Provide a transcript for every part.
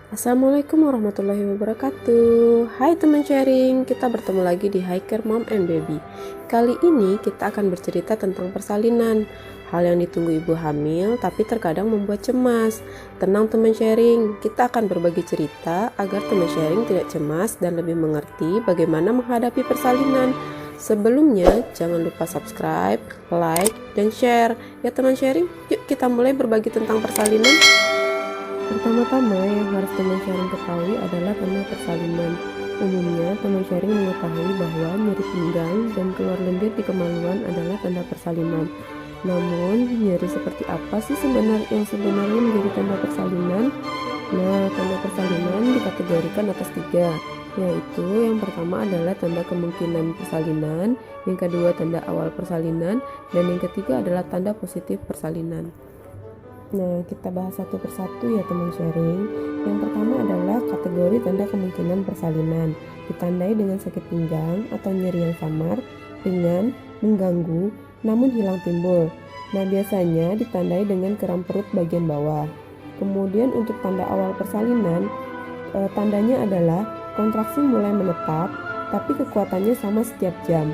Assalamualaikum warahmatullahi wabarakatuh. Hai teman sharing, kita bertemu lagi di Hiker Mom and Baby. Kali ini kita akan bercerita tentang persalinan. Hal yang ditunggu ibu hamil tapi terkadang membuat cemas. Tenang teman sharing, kita akan berbagi cerita agar teman sharing tidak cemas dan lebih mengerti bagaimana menghadapi persalinan. Sebelumnya, jangan lupa subscribe, like, dan share. Ya teman sharing, yuk kita mulai berbagi tentang persalinan. Pertama-tama yang harus teman sharing ketahui adalah tanda persalinan. Umumnya, teman sharing mengetahui bahwa nyeri pinggang dan keluar lendir di kemaluan adalah tanda persalinan. Namun, nyeri seperti apa sih yang sebenarnya menjadi tanda persalinan? Nah, tanda persalinan dikategorikan atas 3, yaitu yang pertama adalah tanda kemungkinan persalinan, yang kedua tanda awal persalinan, dan yang ketiga adalah tanda positif persalinan. Nah, kita bahas satu persatu ya teman sharing. Yang pertama adalah kategori tanda kemungkinan persalinan. Ditandai dengan sakit pinggang atau nyeri yang samar, ringan, mengganggu, namun hilang timbul. Nah, biasanya ditandai dengan kram perut bagian bawah. Kemudian untuk tanda awal persalinan, tandanya adalah kontraksi mulai menetap, tapi kekuatannya sama setiap jam.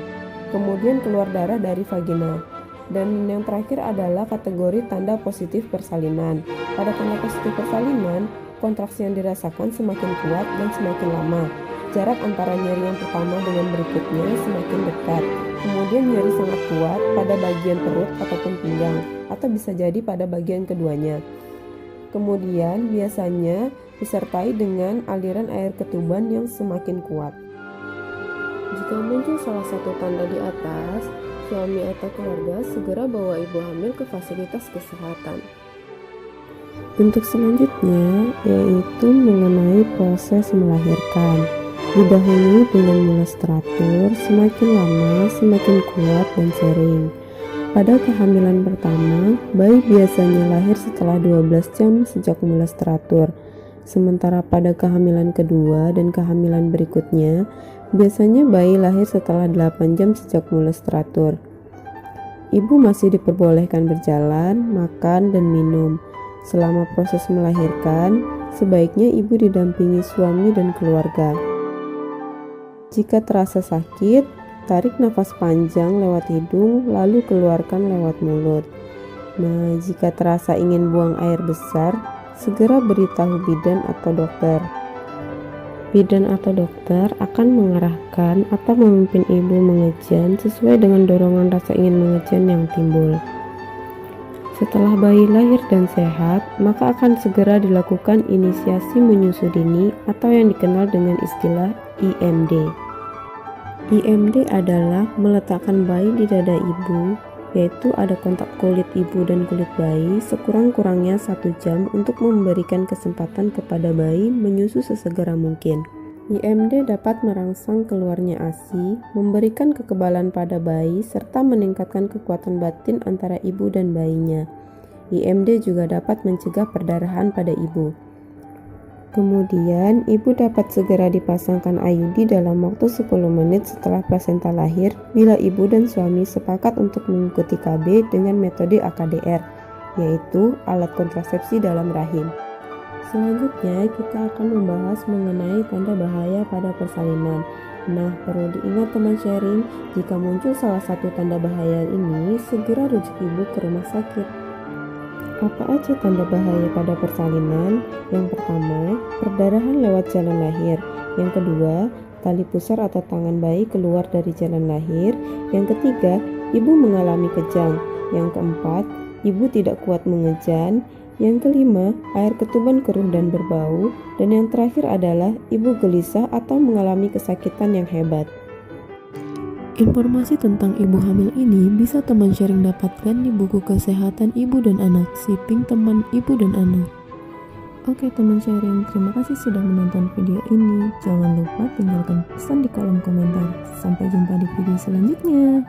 Kemudian keluar darah dari vagina. Dan yang terakhir adalah kategori tanda positif persalinan. Pada tanda positif persalinan, kontraksi yang dirasakan semakin kuat dan semakin lama. Jarak antara nyeri yang pertama dengan berikutnya semakin dekat. Kemudian nyeri sangat kuat pada bagian perut ataupun pinggang, atau bisa jadi pada bagian keduanya. Kemudian biasanya disertai dengan aliran air ketuban yang semakin kuat. Jika muncul salah satu tanda di atas, suami atau keluarga segera bawa ibu hamil ke fasilitas kesehatan. Untuk selanjutnya yaitu mengenai proses melahirkan. Didahului dengan mulus teratur, semakin lama semakin kuat dan sering. Pada kehamilan pertama, bayi biasanya lahir setelah 12 jam sejak mulus teratur. Sementara pada kehamilan kedua dan kehamilan berikutnya, biasanya bayi lahir setelah 8 jam sejak mulus teratur. Ibu masih diperbolehkan berjalan, makan, dan minum. Selama proses melahirkan, sebaiknya ibu didampingi suami dan keluarga. Jika terasa sakit, tarik nafas panjang lewat hidung lalu keluarkan lewat mulut. Nah, jika terasa ingin buang air besar, segera beritahu bidan atau dokter. Bidan atau dokter akan mengarahkan atau memimpin ibu mengejan sesuai dengan dorongan rasa ingin mengejan yang timbul. Setelah bayi lahir dan sehat, maka akan segera dilakukan inisiasi menyusui dini atau yang dikenal dengan istilah IMD. IMD adalah meletakkan bayi di dada ibu, yaitu ada kontak kulit ibu dan kulit bayi sekurang-kurangnya 1 jam untuk memberikan kesempatan kepada bayi menyusu sesegera mungkin. IMD dapat merangsang keluarnya ASI, memberikan kekebalan pada bayi, serta meningkatkan kekuatan batin antara ibu dan bayinya. IMD juga dapat mencegah perdarahan pada ibu. Kemudian, ibu dapat segera dipasangkan IUD dalam waktu 10 menit setelah plasenta lahir bila ibu dan suami sepakat untuk mengikuti KB dengan metode AKDR, yaitu alat kontrasepsi dalam rahim. Selanjutnya, kita akan membahas mengenai tanda bahaya pada persalinan. Nah, perlu diingat teman sharing, jika muncul salah satu tanda bahaya ini, segera rujuk ibu ke rumah sakit. Apa aja tanda bahaya pada persalinan? Yang pertama, perdarahan lewat jalan lahir. Yang kedua, tali pusar atau tangan bayi keluar dari jalan lahir. Yang ketiga, ibu mengalami kejang. Yang keempat, ibu tidak kuat mengejan. Yang kelima, air ketuban keruh dan berbau. Dan yang terakhir adalah ibu gelisah atau mengalami kesakitan yang hebat. Informasi tentang ibu hamil ini bisa teman sharing dapatkan di buku Kesehatan Ibu dan Anak, Shipping Teman Ibu dan Anak. Oke teman sharing, terima kasih sudah menonton video ini. Jangan lupa tinggalkan pesan di kolom komentar. Sampai jumpa di video selanjutnya.